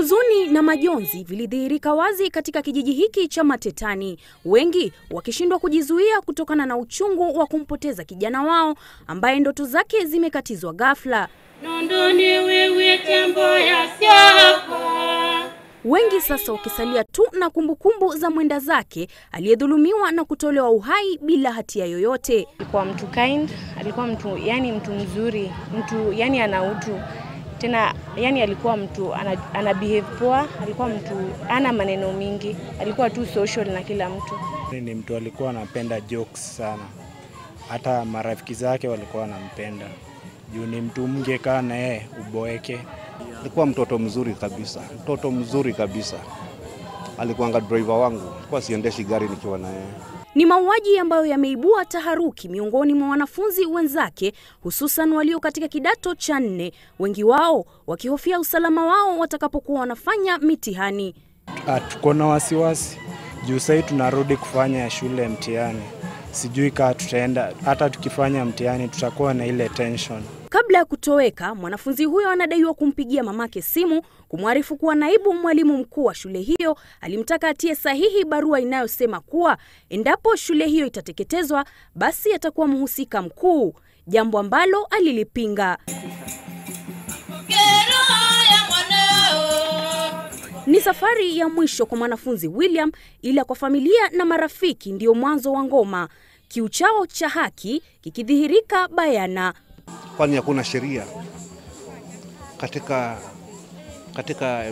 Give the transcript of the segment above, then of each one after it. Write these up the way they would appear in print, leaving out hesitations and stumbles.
Huzuni na majonzi vilidhihirika wazi katika kijiji hiki cha Matetani, wengi wakishindwa kujizuia kutokana na uchungu wa kumpoteza kijana wao ambaye ndoto zake zimekatizwa ghafla. Wengi sasa wakisalia tu na kumbukumbu za mwenda zake aliyedhulumiwa na kutolewa uhai bila hatia yoyote. Alikuwa mtu kind, alikuwa mtu mtu mzuri, mtu ana utu. Tena alikuwa mtu ana behave poa, alikuwa mtu ana maneno mingi, alikuwa tu social na kila mtu. Ni mtu alikuwa anapenda jokes sana. Hata marafiki zake walikuwa wanampenda. Juu ni mtu mngekaa na yeye uboeke. Alikuwa mtoto mzuri kabisa. Alikuwa driver wangu, kwa siendeshi gari nikiwa na yeye. Ni mauaji ambayo yameibua taharuki miongoni mwa wanafunzi wenzake, hususan walio katika kidato cha 4, wengi wao wakihofia usalama wao watakapokuwa wanafanya mitihani. Tuko na wasiwasi juu sasa tunarudi kufanya shule mtihani. Sijui kama tutaenda, hata tukifanya mtihani tutakuwa na ile tension. Kabla ya kutoweka, mwanafunzi huyo anadaiwa kumpigia mamake simu kumwarifu kuwa naibu mwalimu mkuu wa shule hiyo alimtaka atie sahihi barua inayosema kuwa endapo shule hiyo itateketezwa basi atakuwa mhusika mkuu, jambo ambalo alilipinga. Ni safari ya mwisho kwa mwanafunzi William, ila kwa familia na marafiki ndio mwanzo wa ngoma, kiu chao cha haki kikidhihirika bayana. Kwani hakuna sheria katika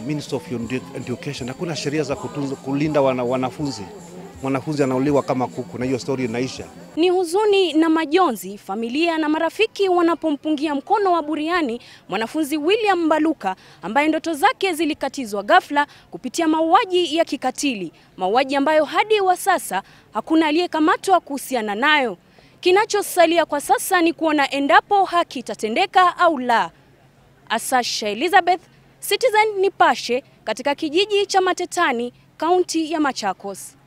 Ministry of Education, hakuna sheria za kulinda wanafunzi. Mwanafunzi anauliwa kama kuku na hiyo story inaisha. Ni huzuni na majonzi familia na marafiki wanapompungia mkono wa buriani mwanafunzi William Mbaluka ambaye ndoto zake zilikatizwa ghafla kupitia mauaji ya kikatili, mauaji ambayo hadi wa sasa hakuna aliyekamatwa kuhusiana nayo. Kinachosalia kwa sasa ni kuona endapo haki itatendeka au la. Asasha Elizabeth, Citizen Nipashe, katika kijiji cha Matetani, kaunti ya Machakos.